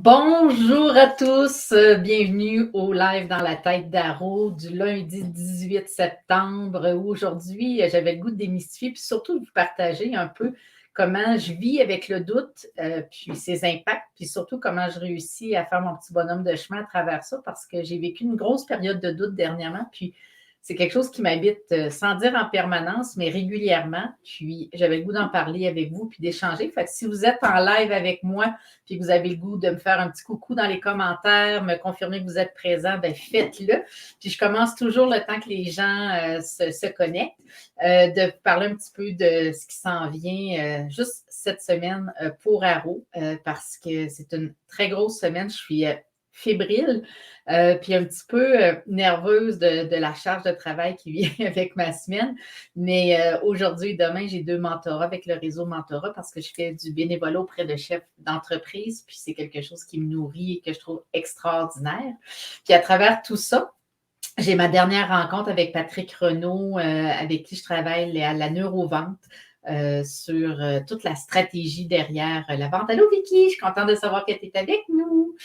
Bonjour à tous, bienvenue au live dans la tête d'Aro du lundi 18 septembre. Aujourd'hui, j'avais le goût de démystifier puis surtout de vous partager un peu comment je vis avec le doute, puis ses impacts, puis surtout comment je réussis à faire mon petit bonhomme de chemin à travers ça parce que j'ai vécu une grosse période de doute dernièrement, puis c'est quelque chose qui m'habite, sans dire en permanence, mais régulièrement. Puis j'avais le goût d'en parler avec vous puis d'échanger. Fait que si vous êtes en live avec moi, puis que vous avez le goût de me faire un petit coucou dans les commentaires, me confirmer que vous êtes présent, bien faites-le. Puis je commence toujours le temps que les gens se connectent, de vous parler un petit peu de ce qui s'en vient juste cette semaine pour Aro, parce que c'est une très grosse semaine. Je suis fébrile, puis un petit peu nerveuse de la charge de travail qui vient avec ma semaine. Mais aujourd'hui et demain, j'ai 2 mentorats avec le réseau Mentorat parce que je fais du bénévolat auprès de chefs d'entreprise, puis c'est quelque chose qui me nourrit et que je trouve extraordinaire. Puis à travers tout ça, j'ai ma dernière rencontre avec Patrick Renaud, avec qui je travaille à la neurovente. Sur toute la stratégie derrière la vente. Allô Vicky, je suis contente de savoir que tu es avec nous.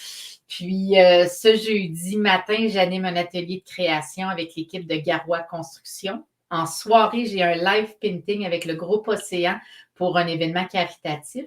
Puis ce jeudi matin, j'anime un atelier de création avec l'équipe de Garois Construction. En soirée, j'ai un live painting avec le groupe Océan pour un événement caritatif.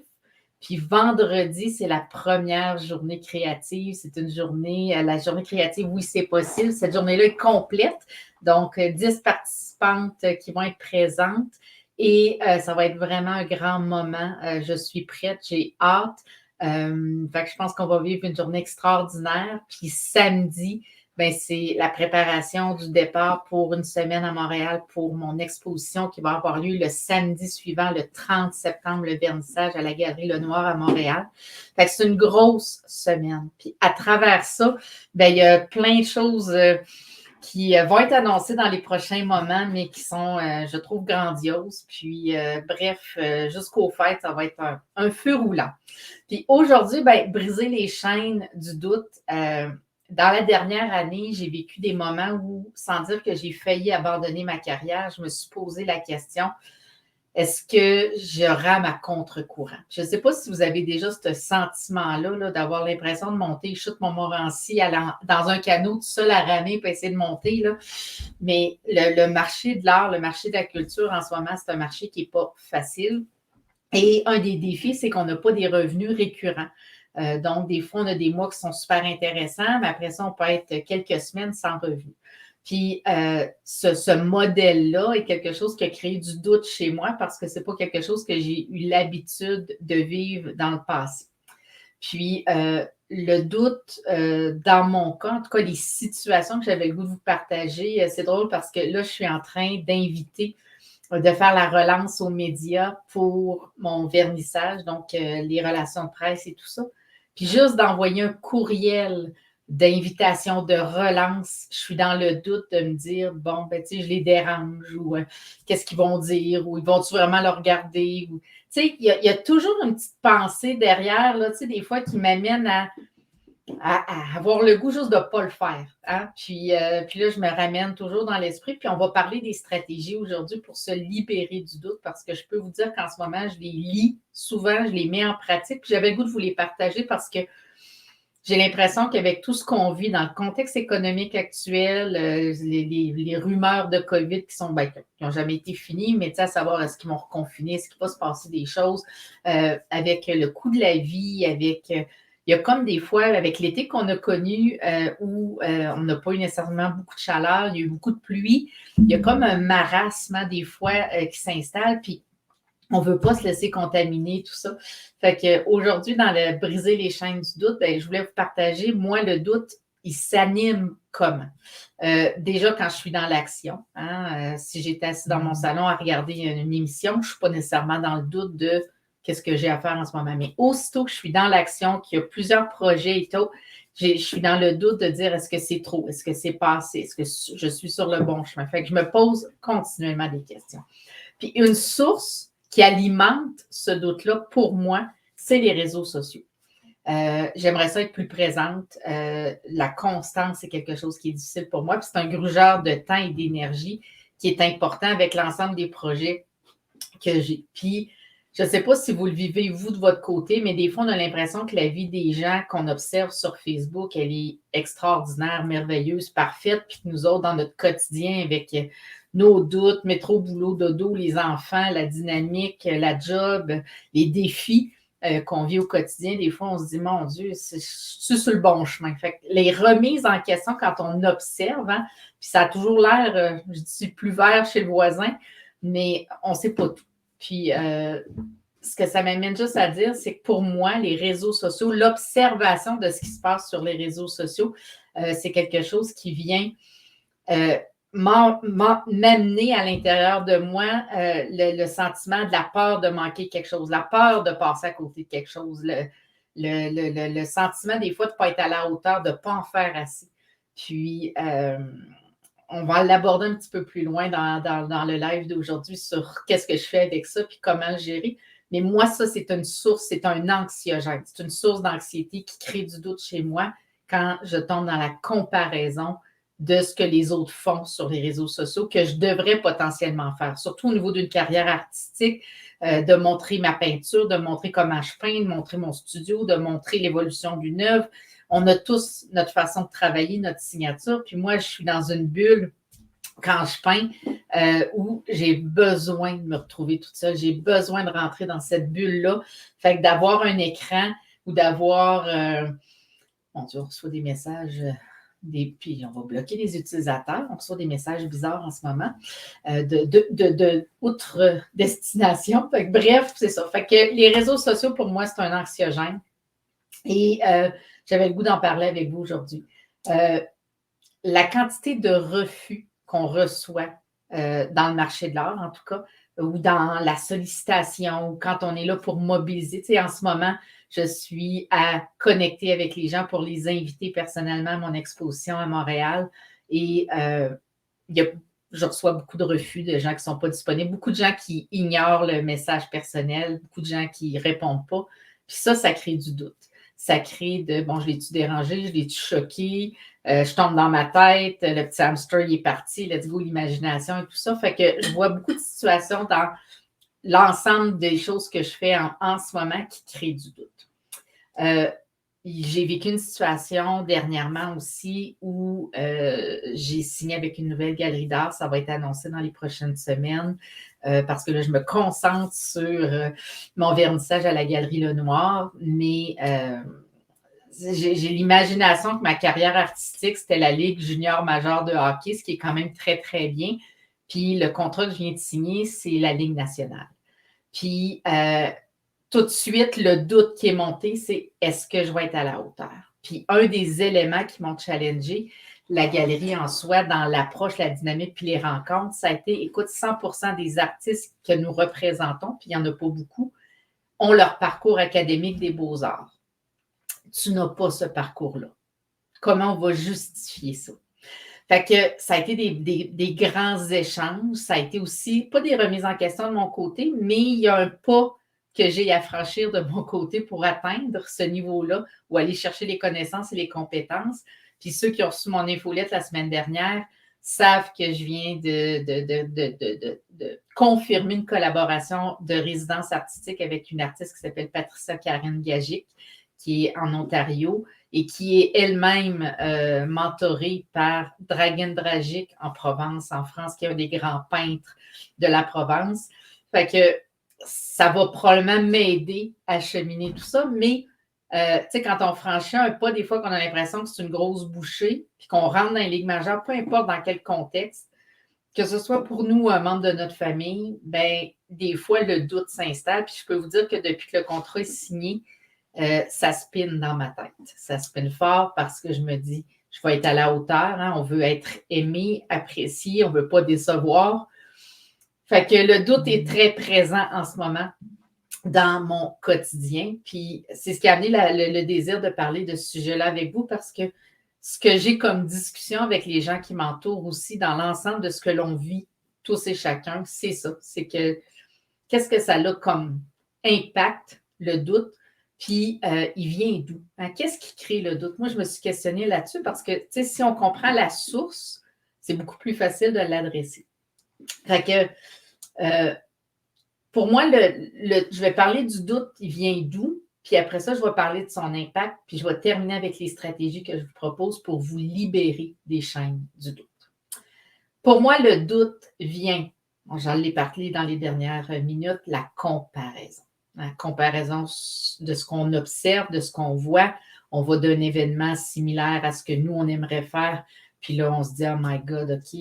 Puis vendredi, c'est la première journée créative. C'est une journée, la journée créative, oui, c'est possible. Cette journée-là est complète. Donc, 10 participantes qui vont être présentes. Et ça va être vraiment un grand moment. Je suis prête, j'ai hâte. Fait que je pense qu'on va vivre une journée extraordinaire. Puis samedi, ben, c'est la préparation du départ pour une semaine à Montréal pour mon exposition qui va avoir lieu le samedi suivant, le 30 septembre, le vernissage à la Galerie Lenoir à Montréal. Fait que c'est une grosse semaine. Puis à travers ça, ben, il y a plein de choses qui vont être annoncées dans les prochains moments, mais qui sont, je trouve, grandioses. Puis, bref, jusqu'au fêtes, ça va être un feu roulant. Puis aujourd'hui, ben, briser les chaînes du doute. Dans la dernière année, j'ai vécu des moments où, sans dire que j'ai failli abandonner ma carrière, je me suis posé la question, est-ce que je rame à contre-courant? Je ne sais pas si vous avez déjà ce sentiment-là, là, d'avoir l'impression de monter, je chute mon Montmorency dans un canot tout seul à ramer pour essayer de monter. Là. Mais le marché de l'art, le marché de la culture en ce moment, c'est un marché qui n'est pas facile. Et un des défis, c'est qu'on n'a pas des revenus récurrents. Donc, des fois, on a des mois qui sont super intéressants, mais après ça, on peut être quelques semaines sans revenus. Puis, ce modèle-là est quelque chose qui a créé du doute chez moi parce que ce n'est pas quelque chose que j'ai eu l'habitude de vivre dans le passé. Puis, le doute, dans mon cas, en tout cas, les situations que j'avais le goût de vous partager, c'est drôle parce que là, je suis en train d'inviter de faire la relance aux médias pour mon vernissage, donc les relations de presse et tout ça. Puis juste d'envoyer un courriel d'invitation, de relance, je suis dans le doute de me dire, bon, ben, tu sais, je les dérange ou qu'est-ce qu'ils vont dire ou ils vont-tu vraiment le regarder? Tu sais, il y a toujours une petite pensée derrière, là, tu sais, des fois qui m'amène à avoir le goût juste de ne pas le faire. Hein? Puis là, je me ramène toujours dans l'esprit. Puis on va parler des stratégies aujourd'hui pour se libérer du doute parce que je peux vous dire qu'en ce moment, je les lis souvent, je les mets en pratique. Puis j'avais le goût de vous les partager parce que j'ai l'impression qu'avec tout ce qu'on vit dans le contexte économique actuel, les rumeurs de COVID qui n'ont jamais été finies, mais à savoir est-ce qu'ils vont reconfiner, est-ce qu'il va se passer des choses avec le coût de la vie, avec il y a comme des fois, avec l'été qu'on a connu, où on n'a pas eu nécessairement beaucoup de chaleur, il y a eu beaucoup de pluie, il y a comme un marasme des fois qui s'installe, puis on ne veut pas se laisser contaminer, tout ça. Fait qu'aujourd'hui, dans le briser les chaînes du doute, je voulais vous partager, moi, le doute, il s'anime comment? Déjà, quand je suis dans l'action, hein, si j'étais assise dans mon salon à regarder une émission, je ne suis pas nécessairement dans le doute de qu'est-ce que j'ai à faire en ce moment. Mais aussitôt que je suis dans l'action, qu'il y a plusieurs projets et tout, je suis dans le doute de dire est-ce que c'est trop, est-ce que c'est pas assez, est-ce que je suis sur le bon chemin? Fait que je me pose continuellement des questions. Puis une source qui alimente ce doute-là, pour moi, c'est les réseaux sociaux. J'aimerais ça être plus présente. La constance, c'est quelque chose qui est difficile pour moi. Puis c'est un grugeur de temps et d'énergie qui est important avec l'ensemble des projets que j'ai. Puis Je ne sais pas si vous le vivez, vous, de votre côté, mais des fois, on a l'impression que la vie des gens qu'on observe sur Facebook, elle est extraordinaire, merveilleuse, parfaite, puis que nous autres, dans notre quotidien, avec nos doutes, métro, boulot, dodo, les enfants, la dynamique, la job, les défis qu'on vit au quotidien, des fois, on se dit, mon Dieu, c'est sur le bon chemin. Fait que les remises en question, quand on observe, hein, puis ça a toujours l'air, je dis, plus vert chez le voisin, mais on ne sait pas tout. Puis, ce que ça m'amène juste à dire, c'est que pour moi, les réseaux sociaux, l'observation de ce qui se passe sur les réseaux sociaux, c'est quelque chose qui vient m'amener à l'intérieur de moi le sentiment de la peur de manquer quelque chose, la peur de passer à côté de quelque chose, le sentiment des fois de ne pas être à la hauteur, de ne pas en faire assez. Puis, on va l'aborder un petit peu plus loin dans le live d'aujourd'hui sur qu'est-ce que je fais avec ça puis comment le gérer. Mais moi, ça, c'est une source, c'est un anxiogène. C'est une source d'anxiété qui crée du doute chez moi quand je tombe dans la comparaison de ce que les autres font sur les réseaux sociaux que je devrais potentiellement faire, surtout au niveau d'une carrière artistique, de montrer ma peinture, de montrer comment je peins, de montrer mon studio, de montrer l'évolution d'une œuvre. On a tous notre façon de travailler, notre signature. Puis moi, je suis dans une bulle quand je peins où j'ai besoin de me retrouver toute seule. J'ai besoin de rentrer dans cette bulle-là. Fait que d'avoir un écran ou d'avoir... mon Dieu, on reçoit des messages... puis on va bloquer les utilisateurs. On reçoit des messages bizarres en ce moment outre destination. Fait que, bref, c'est ça. Fait que les réseaux sociaux, pour moi, c'est un anxiogène. Et j'avais le goût d'en parler avec vous aujourd'hui. La quantité de refus qu'on reçoit dans le marché de l'art, en tout cas, ou dans la sollicitation, ou quand on est là pour mobiliser. Tu sais, en ce moment, je suis à connecter avec les gens pour les inviter personnellement à mon exposition à Montréal. Et je reçois beaucoup de refus de gens qui ne sont pas disponibles, beaucoup de gens qui ignorent le message personnel, beaucoup de gens qui ne répondent pas. Puis ça crée du doute. Ça crée de, bon, je l'ai-tu dérangé, je l'ai-tu choqué, je tombe dans ma tête, le petit hamster, il est parti, let's go, l'imagination et tout ça. Fait que je vois beaucoup de situations dans l'ensemble des choses que je fais en ce moment qui créent du doute. J'ai vécu une situation dernièrement aussi où j'ai signé avec une nouvelle galerie d'art. Ça va être annoncé dans les prochaines semaines parce que là, je me concentre sur mon vernissage à la Galerie Lenoir. Mais j'ai l'imagination que ma carrière artistique, c'était la Ligue junior majeure de hockey, ce qui est quand même très, très bien. Puis le contrat que je viens de signer, c'est la Ligue nationale. Puis tout de suite, le doute qui est monté, c'est est-ce que je vais être à la hauteur? Puis un des éléments qui m'ont challengé la galerie en soi, dans l'approche, la dynamique, puis les rencontres, ça a été, écoute, 100% des artistes que nous représentons, puis il n'y en a pas beaucoup, ont leur parcours académique des beaux-arts. Tu n'as pas ce parcours-là. Comment on va justifier ça? Fait que ça a été des grands échanges. Ça a été aussi, pas des remises en question de mon côté, mais il y a un pas que j'ai à franchir de mon côté pour atteindre ce niveau-là ou aller chercher les connaissances et les compétences. Puis ceux qui ont reçu mon infolette la semaine dernière savent que je viens de confirmer une collaboration de résidence artistique avec une artiste qui s'appelle Patricia Karen Gagic, qui est en Ontario et qui est elle-même mentorée par Dragan Dragic en Provence, en France, qui est un des grands peintres de la Provence. Fait que ça va probablement m'aider à cheminer tout ça, mais tu sais, quand on franchit un pas, des fois qu'on a l'impression que c'est une grosse bouchée, puis qu'on rentre dans les ligues majeures, peu importe dans quel contexte, que ce soit pour nous ou un membre de notre famille, ben des fois, le doute s'installe. Puis je peux vous dire que depuis que le contrat est signé, ça spinne dans ma tête. Ça spinne fort parce que je me dis, je vais être à la hauteur. Hein? On veut être aimé, apprécié, on ne veut pas décevoir. Fait que le doute est très présent en ce moment dans mon quotidien. Puis c'est ce qui a amené le désir de parler de ce sujet-là avec vous parce que ce que j'ai comme discussion avec les gens qui m'entourent aussi dans l'ensemble de ce que l'on vit tous et chacun, c'est ça. C'est que qu'est-ce que ça a comme impact, le doute, puis il vient d'où? Hein? Qu'est-ce qui crée le doute? Moi, je me suis questionnée là-dessus parce que, tu sais, si on comprend la source, c'est beaucoup plus facile de l'adresser. Fait que Pour moi, je vais parler du doute, il vient d'où? Puis après ça, je vais parler de son impact, puis je vais terminer avec les stratégies que je vous propose pour vous libérer des chaînes du doute. Pour moi, le doute vient, j'en ai parlé dans les dernières minutes, la comparaison. La comparaison de ce qu'on observe, de ce qu'on voit. On va d'un événement similaire à ce que nous, on aimerait faire. Puis là, on se dit, oh my God, OK,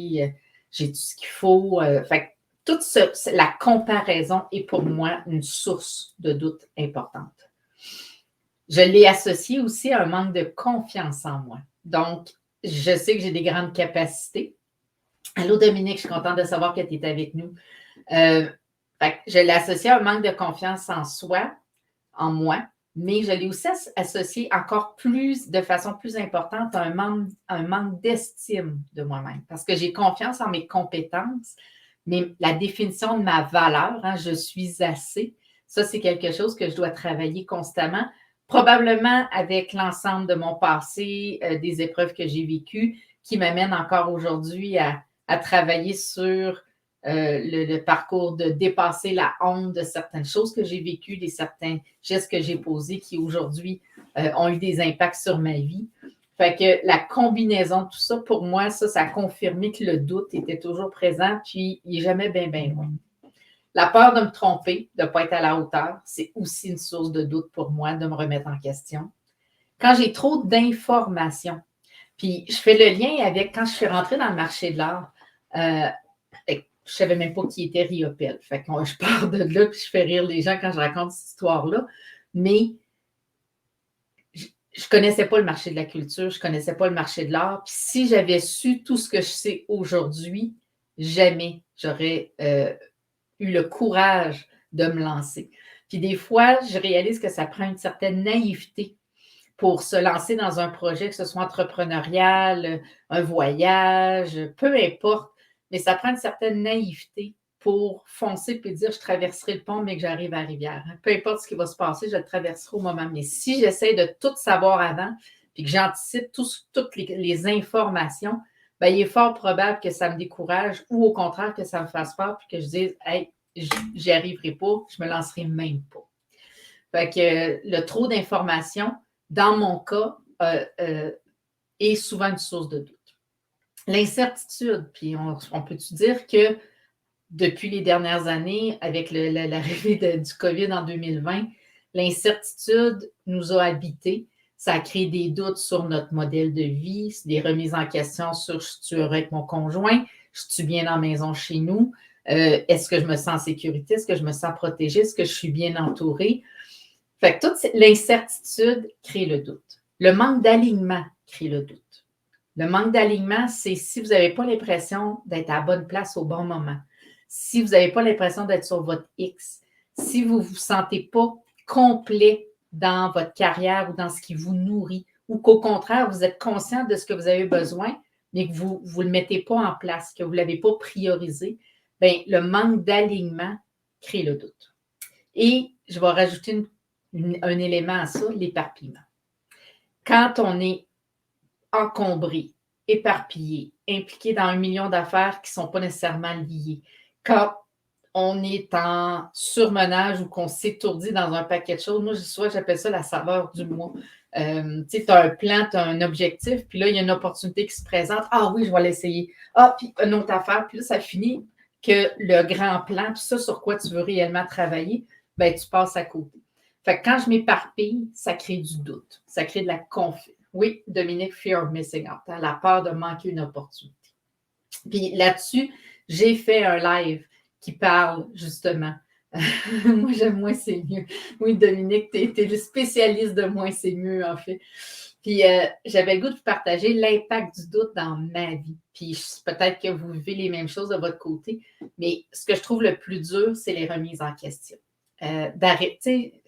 j'ai tout ce qu'il faut. Fait toute la comparaison est pour moi une source de doute importante. Je l'ai associé aussi à un manque de confiance en moi. Donc, je sais que j'ai des grandes capacités. Allô, Dominique, je suis contente de savoir que tu es avec nous. Je l'ai associé à un manque de confiance en soi, en moi, mais je l'ai aussi associé encore plus, de façon plus importante, à un manque d'estime de moi-même. Parce que j'ai confiance en mes compétences, mais la définition de ma valeur, je suis assez, ça, c'est quelque chose que je dois travailler constamment, probablement avec l'ensemble de mon passé, des épreuves que j'ai vécues, qui m'amènent encore aujourd'hui à travailler sur le parcours de dépasser la honte de certaines choses que j'ai vécues, certains gestes que j'ai posés qui aujourd'hui ont eu des impacts sur ma vie. Fait que la combinaison de tout ça, pour moi, ça a confirmé que le doute était toujours présent, puis il n'est jamais bien, bien loin. La peur de me tromper, de ne pas être à la hauteur, c'est aussi une source de doute pour moi, de me remettre en question. Quand j'ai trop d'informations, puis je fais le lien avec quand je suis rentrée dans le marché de l'art, je ne savais même pas qui était Riopelle. Fait que je pars de là, puis je fais rire les gens quand je raconte cette histoire-là. Mais je ne connaissais pas le marché de la culture, je ne connaissais pas le marché de l'art. Puis si j'avais su tout ce que je sais aujourd'hui, jamais j'aurais eu le courage de me lancer. Puis des fois, je réalise que ça prend une certaine naïveté pour se lancer dans un projet, que ce soit entrepreneurial, un voyage, peu importe, mais ça prend une certaine naïveté pour foncer et dire je traverserai le pont, mais que j'arrive à la rivière. Peu importe ce qui va se passer, je le traverserai au moment. Mais si j'essaie de tout savoir avant, puis que j'anticipe toutes les informations, bien, il est fort probable que ça me décourage ou au contraire que ça me fasse peur, puis que je dise hey, j'y arriverai pas, je me lancerai même pas. Fait que le trop d'informations, dans mon cas, est souvent une source de doute. L'incertitude, puis on peut-tu dire que depuis les dernières années, avec l'arrivée du COVID en 2020, l'incertitude nous a habités. Ça a créé des doutes sur notre modèle de vie, des remises en question sur je suis heureux avec mon conjoint, je suis bien dans la maison chez nous, est-ce que je me sens en sécurité, est-ce que je me sens protégée, est-ce que je suis bien entourée? Fait que toute l'incertitude crée le doute. Le manque d'alignement crée le doute. Le manque d'alignement, c'est si vous n'avez pas l'impression d'être à la bonne place au bon moment, si vous n'avez pas l'impression d'être sur votre X, si vous ne vous sentez pas complet dans votre carrière ou dans ce qui vous nourrit, ou qu'au contraire, vous êtes conscient de ce que vous avez besoin, mais que vous ne le mettez pas en place, que vous ne l'avez pas priorisé, bien, le manque d'alignement crée le doute. Et je vais rajouter un élément à ça, l'éparpillement. Quand on est encombré, éparpillé, impliqué dans 1 million d'affaires qui ne sont pas nécessairement liées, quand on est en surmenage ou qu'on s'étourdit dans un paquet de choses, moi, souvent, j'appelle ça la saveur du mois. Tu sais, tu as un plan, tu as un objectif, puis là, il y a une opportunité qui se présente. Ah oui, je vais l'essayer. Ah, puis une autre affaire, puis là, ça finit que le grand plan, puis ça, sur quoi tu veux réellement travailler, ben tu passes à côté. Fait que quand je m'éparpille, ça crée du doute, ça crée de la confusion. Oui, Dominique, fear of missing out, la peur de manquer une opportunité. Puis là-dessus, j'ai fait un live qui parle justement. Moi, j'aime moins, c'est mieux. Oui, Dominique, tu es le spécialiste de moins, c'est mieux, en fait. Puis j'avais le goût de vous partager l'impact du doute dans ma vie. Puis peut-être que vous vivez les mêmes choses de votre côté, mais ce que je trouve le plus dur, c'est les remises en question. D'arrêter.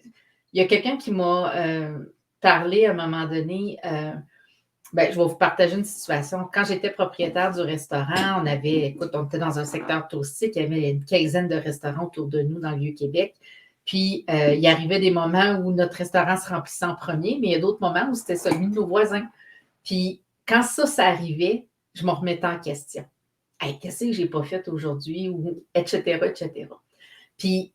Il y a quelqu'un qui m'a parlé à un moment donné. Je vais vous partager une situation. Quand j'étais propriétaire du restaurant, on était dans un secteur touristique, il y avait une quinzaine de restaurants autour de nous dans le Vieux-Québec. Puis, il arrivait des moments où notre restaurant se remplissait en premier, mais il y a d'autres moments où c'était celui de nos voisins. Puis, quand ça arrivait, je me remettais en question. Hey, qu'est-ce que j'ai pas fait aujourd'hui? Ou etc., etc. Puis,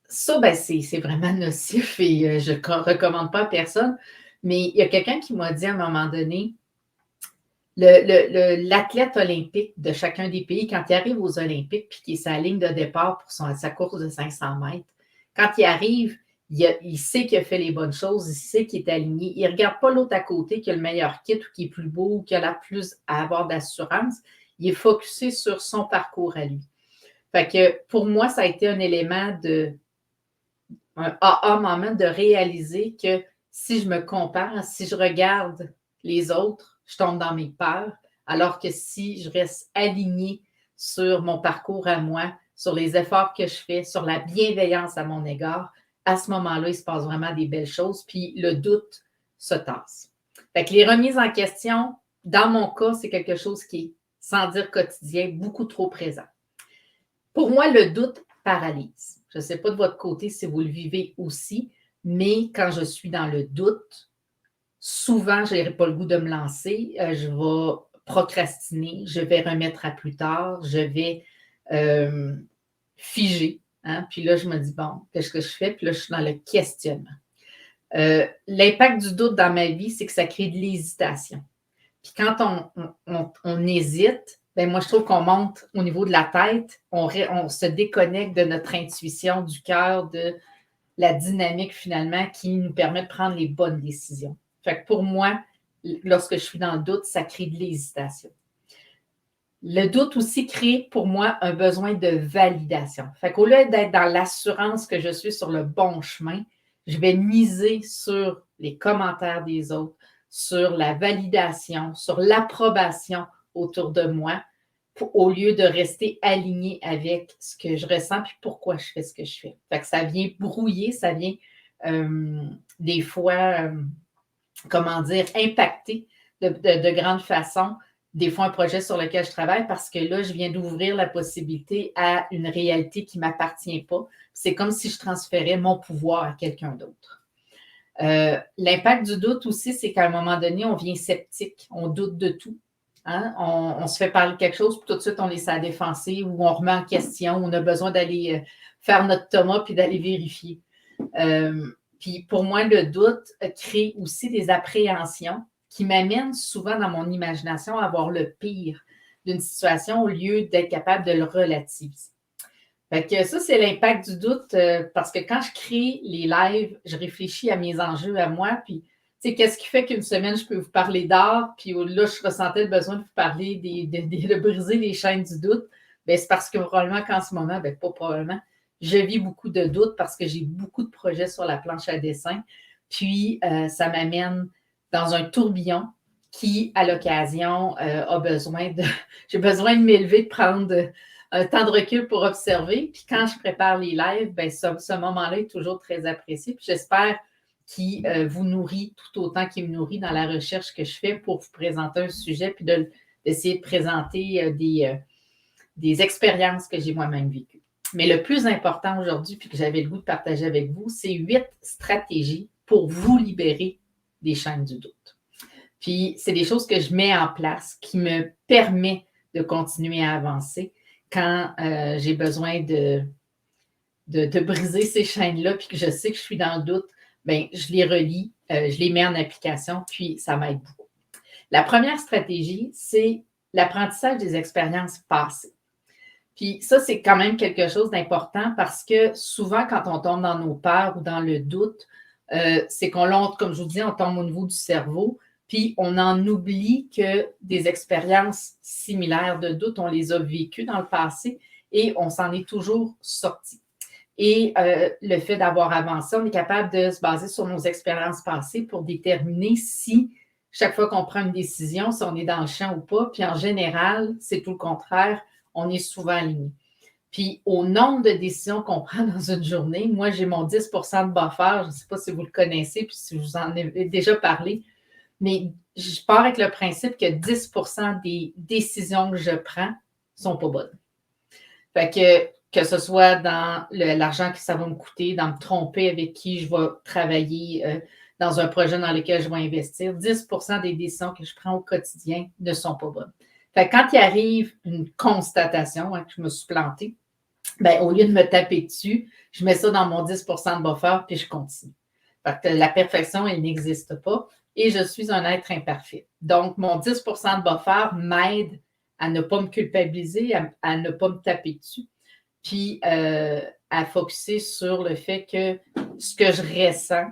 Ça, ben, c'est vraiment nocif et je ne recommande pas à personne. Mais il y a quelqu'un qui m'a dit à un moment donné, l'athlète olympique de chacun des pays, quand il arrive aux Olympiques puis qu'il est sa ligne de départ pour sa course de 500 mètres, quand il arrive, il sait qu'il a fait les bonnes choses, il sait qu'il est aligné. Il ne regarde pas l'autre à côté qui a le meilleur kit ou qui est plus beau ou qui a la plus à avoir d'assurance. Il est focusé sur son parcours à lui. Fait que pour moi, ça a été un élément un aha moment de réaliser que si je me compare, si je regarde les autres, je tombe dans mes peurs, alors que si je reste alignée sur mon parcours à moi, sur les efforts que je fais, sur la bienveillance à mon égard, à ce moment-là, il se passe vraiment des belles choses, puis le doute se tasse. Fait que les remises en question, dans mon cas, c'est quelque chose qui est, sans dire quotidien, beaucoup trop présent. Pour moi, le doute paralyse. Je ne sais pas de votre côté si vous le vivez aussi, mais quand je suis dans le doute, souvent, je n'aurai pas le goût de me lancer. Je vais procrastiner, je vais remettre à plus tard, je vais figer. Hein? Puis là, je me dis, bon, qu'est-ce que je fais? Puis là, je suis dans le questionnement. L'impact du doute dans ma vie, c'est que ça crée de l'hésitation. Puis quand on hésite, ben moi, je trouve qu'on monte au niveau de la tête, on se déconnecte de notre intuition, du cœur, de la dynamique finalement qui nous permet de prendre les bonnes décisions. Fait que pour moi, lorsque je suis dans le doute, ça crée de l'hésitation. Le doute aussi crée pour moi un besoin de validation. Fait qu'au lieu d'être dans l'assurance que je suis sur le bon chemin, je vais miser sur les commentaires des autres, sur la validation, sur l'approbation autour de moi, au lieu de rester aligné avec ce que je ressens et pourquoi je fais ce que je fais. Fait que ça vient brouiller, ça vient des fois, impacter de grande façon des fois un projet sur lequel je travaille parce que là, je viens d'ouvrir la possibilité à une réalité qui ne m'appartient pas. C'est comme si je transférais mon pouvoir à quelqu'un d'autre. L'impact du doute aussi, c'est qu'à un moment donné, on vient sceptique, on doute de tout. Hein? On se fait parler de quelque chose, puis tout de suite, on est à défenser ou on remet en question, on a besoin d'aller faire notre Thomas puis d'aller vérifier. Puis pour moi, le doute crée aussi des appréhensions qui m'amènent souvent dans mon imagination à voir le pire d'une situation au lieu d'être capable de le relativiser. Fait que ça, c'est l'impact du doute parce que quand je crée les lives, je réfléchis à mes enjeux à moi, puis tu sais, qu'est-ce qui fait qu'une semaine, je peux vous parler d'art, puis là, je ressentais le besoin de vous parler de briser les chaînes du doute. Bien, c'est parce que probablement qu'en ce moment, bien, pas probablement, je vis beaucoup de doutes parce que j'ai beaucoup de projets sur la planche à dessin. Puis, ça m'amène dans un tourbillon qui, à l'occasion, a besoin de... J'ai besoin de m'élever, de prendre un temps de recul pour observer. Puis quand je prépare les lives, bien, ce moment-là est toujours très apprécié. Puis j'espère qu'il vous nourrit tout autant qu'il me nourrit dans la recherche que je fais pour vous présenter un sujet, puis d'essayer de présenter des expériences que j'ai moi-même vécues. Mais le plus important aujourd'hui, puis que j'avais le goût de partager avec vous, c'est 8 stratégies pour vous libérer des chaînes du doute. Puis c'est des choses que je mets en place qui me permettent de continuer à avancer quand j'ai besoin de briser ces chaînes-là, puis que je sais que je suis dans le doute, bien, je les relis, je les mets en application, puis ça m'aide beaucoup. La première stratégie, c'est l'apprentissage des expériences passées. Puis ça, c'est quand même quelque chose d'important parce que souvent, quand on tombe dans nos peurs ou dans le doute, c'est comme je vous dis, on tombe au niveau du cerveau, puis on en oublie que des expériences similaires de doute, on les a vécues dans le passé et on s'en est toujours sorti. Et le fait d'avoir avancé, on est capable de se baser sur nos expériences passées pour déterminer si, chaque fois qu'on prend une décision, si on est dans le champ ou pas. Puis en général, c'est tout le contraire, on est souvent aligné. Puis au nombre de décisions qu'on prend dans une journée, moi, j'ai mon 10 de buffer. Je ne sais pas si vous le connaissez, puis si je vous en ai déjà parlé, mais je pars avec le principe que 10 des décisions que je prends ne sont pas bonnes. Fait que ce soit dans l'argent que ça va me coûter, dans me tromper avec qui je vais travailler dans un projet dans lequel je vais investir, 10 des décisions que je prends au quotidien ne sont pas bonnes. Fait que quand il arrive une constatation, que je me suis plantée, ben, au lieu de me taper dessus, je mets ça dans mon 10 de buffer, puis je continue. Parce que la perfection, elle n'existe pas et je suis un être imparfait. Donc, mon 10 de buffer m'aide à ne pas me culpabiliser, à ne pas me taper dessus, puis à focusser sur le fait que ce que je ressens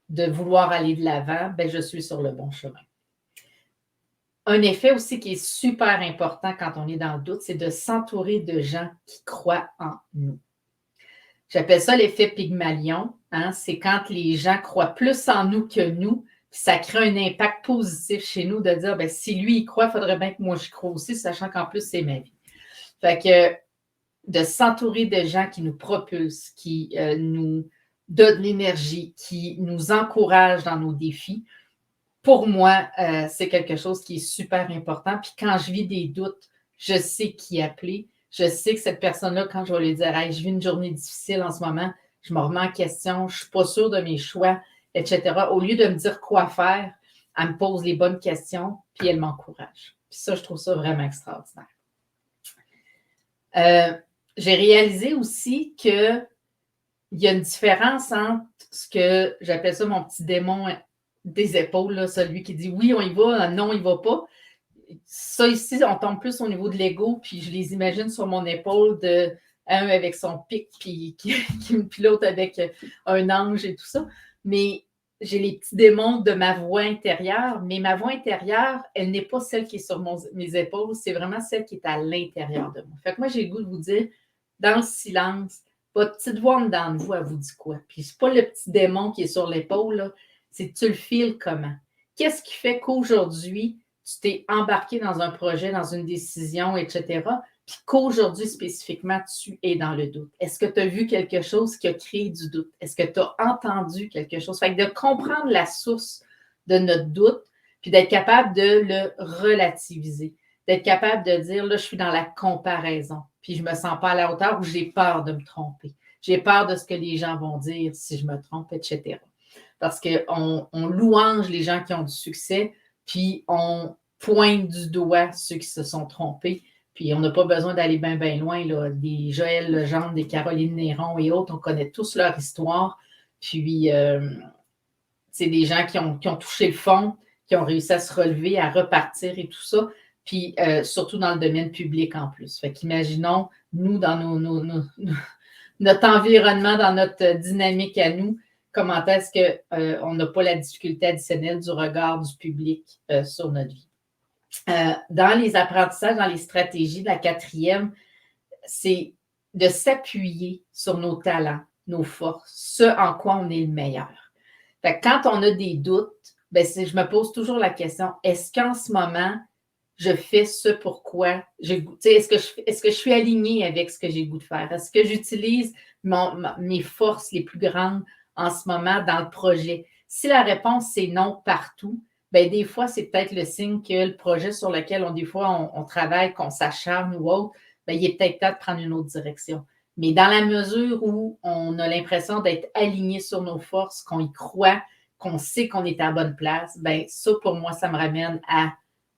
de vouloir aller de l'avant, ben, je suis sur le bon chemin. Un effet aussi qui est super important quand on est dans le doute, c'est de s'entourer de gens qui croient en nous. J'appelle ça l'effet Pygmalion. Hein? C'est quand les gens croient plus en nous que nous, puis ça crée un impact positif chez nous de dire, ben, si lui, il croit, il faudrait bien que moi, je croie aussi, sachant qu'en plus, c'est ma vie. Fait que de s'entourer de gens qui nous propulsent, qui nous donnent l'énergie, qui nous encouragent dans nos défis, pour moi, c'est quelque chose qui est super important. Puis quand je vis des doutes, je sais qui appeler. Je sais que cette personne-là, quand je vais lui dire hey, je vis une journée difficile en ce moment, je me remets en question, je ne suis pas sûre de mes choix, etc. Au lieu de me dire quoi faire, elle me pose les bonnes questions, puis elle m'encourage. Puis ça, je trouve ça vraiment extraordinaire. J'ai réalisé aussi qu'il y a une différence entre ce que j'appelle ça mon petit démon des épaules, là, celui qui dit oui, on y va, non, il ne va pas. Ça, ici, on tombe plus au niveau de l'ego, puis je les imagine sur mon épaule, un avec son pic, puis qui me pilote avec un ange et tout ça. Mais j'ai les petits démons de ma voix intérieure, mais ma voix intérieure, elle n'est pas celle qui est sur mes épaules, c'est vraiment celle qui est à l'intérieur de moi. Fait que moi, j'ai le goût de vous dire, dans le silence, votre petite voix en dedans de vous, elle vous dit quoi? Puis c'est pas le petit démon qui est sur l'épaule, là, c'est tu le files comment? Qu'est-ce qui fait qu'aujourd'hui, tu t'es embarqué dans un projet, dans une décision, etc., puis qu'aujourd'hui spécifiquement, tu es dans le doute? Est-ce que tu as vu quelque chose qui a créé du doute? Est-ce que tu as entendu quelque chose? Fait que de comprendre la source de notre doute, puis d'être capable de le relativiser, d'être capable de dire, là, je suis dans la comparaison, puis je ne me sens pas à la hauteur ou j'ai peur de me tromper. J'ai peur de ce que les gens vont dire si je me trompe, etc. Parce qu'on louange les gens qui ont du succès, puis on pointe du doigt ceux qui se sont trompés. Puis on n'a pas besoin d'aller bien, bien loin. Là. Des Joël Legendre, des Caroline Néron et autres, on connaît tous leur histoire. Puis c'est des gens qui ont touché le fond, qui ont réussi à se relever, à repartir et tout ça. Puis surtout dans le domaine public en plus. Fait qu'imaginons, nous, dans notre environnement, dans notre dynamique à nous, comment est-ce qu'on n'a pas la difficulté additionnelle du regard du public sur notre vie. Dans les apprentissages, dans les stratégies de la 4e, c'est de s'appuyer sur nos talents, nos forces, ce en quoi on est le meilleur. Fait que quand on a des doutes, ben je me pose toujours la question, est-ce qu'en ce moment, je fais ce pourquoi j'ai goût. Est-ce que je suis alignée avec ce que j'ai goût de faire? Est-ce que j'utilise mes forces les plus grandes en ce moment dans le projet? Si la réponse c'est non partout, bien, des fois, c'est peut-être le signe que le projet sur lequel on travaille, qu'on s'acharne ou autre, bien, il est peut-être temps de prendre une autre direction. Mais dans la mesure où on a l'impression d'être aligné sur nos forces, qu'on y croit, qu'on sait qu'on est à la bonne place, bien, ça, pour moi, ça me ramène à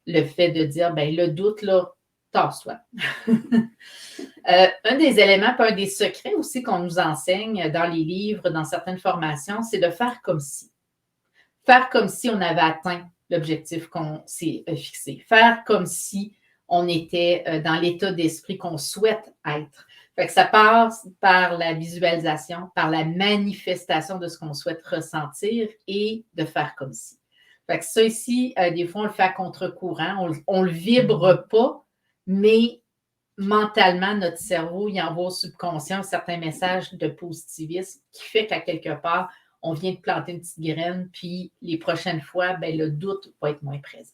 le fait de dire, ben le doute, là, tasse-toi. Un des éléments, puis un des secrets aussi qu'on nous enseigne dans les livres, dans certaines formations, c'est de faire comme si. Faire comme si on avait atteint l'objectif qu'on s'est fixé. Faire comme si on était dans l'état d'esprit qu'on souhaite être. Fait que ça passe par la visualisation, par la manifestation de ce qu'on souhaite ressentir et de faire comme si. Fait que ça ici, des fois, on le fait à contre-courant. On ne le vibre pas, mais mentalement, notre cerveau, il envoie au subconscient un certain message de positivisme qui fait qu'à quelque part, on vient de planter une petite graine, puis les prochaines fois, bien, le doute va être moins présent.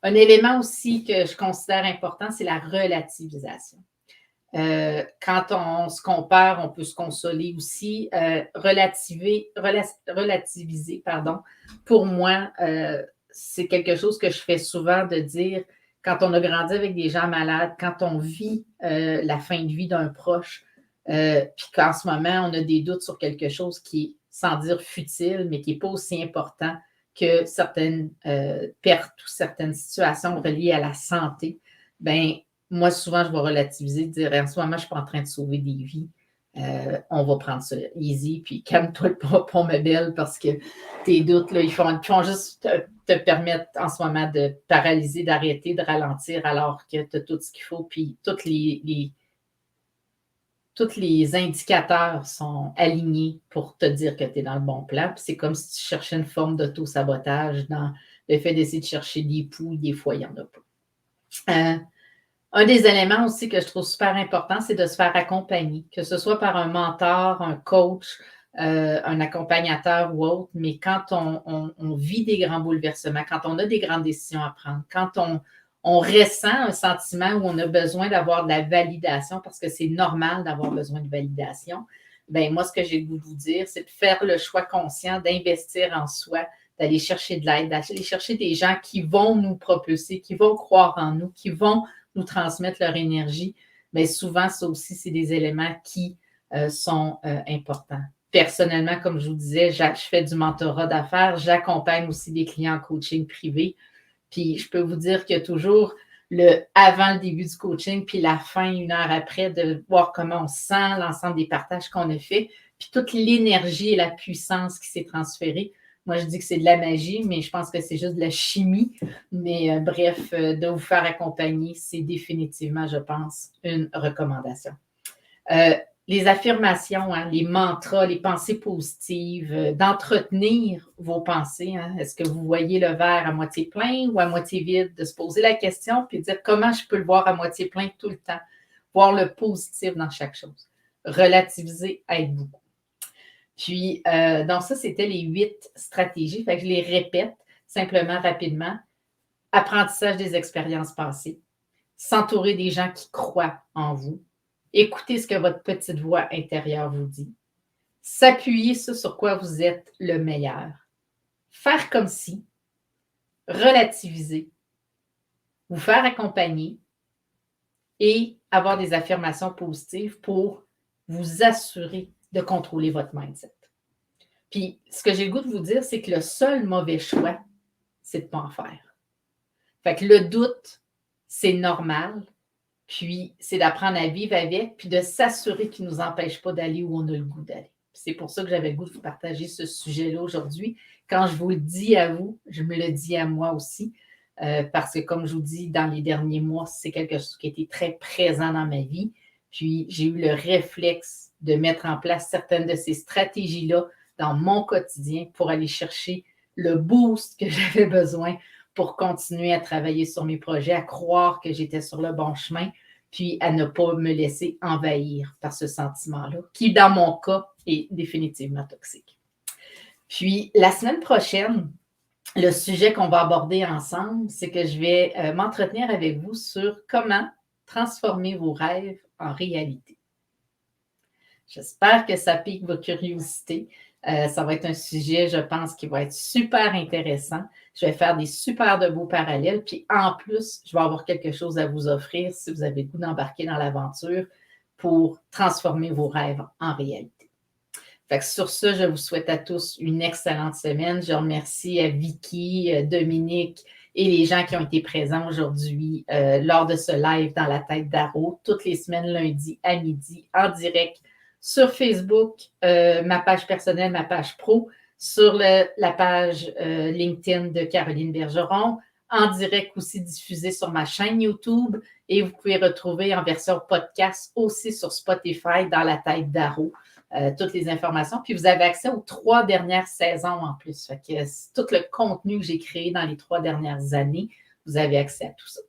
Un élément aussi que je considère important, c'est la relativisation. Quand on se compare, on peut se consoler aussi. Relativiser, pour moi, c'est quelque chose que je fais souvent de dire quand on a grandi avec des gens malades, quand on vit la fin de vie d'un proche, puis qu'en ce moment, on a des doutes sur quelque chose qui est, sans dire futile, mais qui n'est pas aussi important que certaines pertes ou certaines situations reliées à la santé, bien, moi, souvent, je vais relativiser, dire en ce moment, je ne suis pas en train de sauver des vies. On va prendre ça easy, puis calme-toi le pompon, ma belle, parce que tes doutes, là, ils font juste te permettre en ce moment de paralyser, d'arrêter, de ralentir, alors que tu as tout ce qu'il faut, puis tous les indicateurs sont alignés pour te dire que tu es dans le bon plan. Puis c'est comme si tu cherchais une forme d'auto-sabotage dans le fait d'essayer de chercher des poux, des fois, il n'y en a pas. Un des éléments aussi que je trouve super important, c'est de se faire accompagner, que ce soit par un mentor, un coach, un accompagnateur ou autre, mais quand on vit des grands bouleversements, quand on a des grandes décisions à prendre, quand on ressent un sentiment où on a besoin d'avoir de la validation, parce que c'est normal d'avoir besoin de validation, bien, moi, ce que j'ai le goût de vous dire, c'est de faire le choix conscient d'investir en soi, d'aller chercher de l'aide, d'aller chercher des gens qui vont nous propulser, qui vont croire en nous, qui vont nous transmettre leur énergie, mais souvent, ça aussi, c'est des éléments qui sont importants. Personnellement, comme je vous disais, je fais du mentorat d'affaires, j'accompagne aussi des clients en coaching privé. Puis je peux vous dire qu'il y a toujours avant le début du coaching, puis la fin, 1 heure après, de voir comment on se sent, l'ensemble des partages qu'on a fait, puis toute l'énergie et la puissance qui s'est transférée. Moi, je dis que c'est de la magie, mais je pense que c'est juste de la chimie. Mais bref, de vous faire accompagner, c'est définitivement, je pense, une recommandation. Les affirmations, hein, les mantras, les pensées positives, d'entretenir vos pensées. Hein. Est-ce que vous voyez le verre à moitié plein ou à moitié vide? De se poser la question puis de dire comment je peux le voir à moitié plein tout le temps. Voir le positif dans chaque chose. Relativiser aide beaucoup. Puis, donc ça, c'était les 8 stratégies. Fait que je les répète simplement, rapidement. Apprentissage des expériences passées. S'entourer des gens qui croient en vous. Écoutez ce que votre petite voix intérieure vous dit. S'appuyer sur quoi vous êtes le meilleur. Faire comme si. Relativiser. Vous faire accompagner. Et avoir des affirmations positives pour vous assurer de contrôler votre mindset. Puis, ce que j'ai le goût de vous dire, c'est que le seul mauvais choix, c'est de ne pas en faire. Fait que le doute, c'est normal. Puis, c'est d'apprendre à vivre avec, puis de s'assurer qu'il ne nous empêche pas d'aller où on a le goût d'aller. C'est pour ça que j'avais le goût de vous partager ce sujet-là aujourd'hui. Quand je vous le dis à vous, je me le dis à moi aussi, parce que comme je vous dis, dans les derniers mois, c'est quelque chose qui a été très présent dans ma vie. Puis, j'ai eu le réflexe de mettre en place certaines de ces stratégies-là dans mon quotidien pour aller chercher le boost que j'avais besoin pour continuer à travailler sur mes projets, à croire que j'étais sur le bon chemin, puis à ne pas me laisser envahir par ce sentiment-là, qui, dans mon cas, est définitivement toxique. Puis, la semaine prochaine, le sujet qu'on va aborder ensemble, c'est que je vais m'entretenir avec vous sur comment transformer vos rêves en réalité. J'espère que ça pique votre curiosité. Ça va être un sujet, je pense, qui va être super intéressant. Je vais faire des super de beaux parallèles. Puis en plus, je vais avoir quelque chose à vous offrir si vous avez le goût d'embarquer dans l'aventure pour transformer vos rêves en réalité. Fait que sur ce, je vous souhaite à tous une excellente semaine. Je remercie à Vicky, Dominique et les gens qui ont été présents aujourd'hui lors de ce live dans la tête d'Aro, toutes les semaines, lundi à midi, en direct sur Facebook, ma page personnelle, ma page pro, sur la page LinkedIn de Caroline Bergeron, en direct aussi diffusé sur ma chaîne YouTube et vous pouvez retrouver en version podcast aussi sur Spotify dans la tête d'Aro. Toutes les informations. Puis vous avez accès aux 3 dernières saisons en plus. Fait que tout le contenu que j'ai créé dans les 3 dernières années, vous avez accès à tout ça.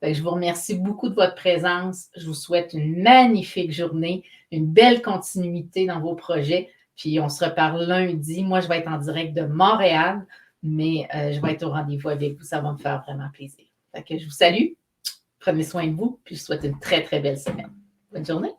Fait que je vous remercie beaucoup de votre présence. Je vous souhaite une magnifique journée, une belle continuité dans vos projets. Puis on se reparle lundi. Moi, je vais être en direct de Montréal, mais je vais être au rendez-vous avec vous. Ça va me faire vraiment plaisir. Fait que je vous salue. Prenez soin de vous. Puis je vous souhaite une très, très belle semaine. Bonne journée.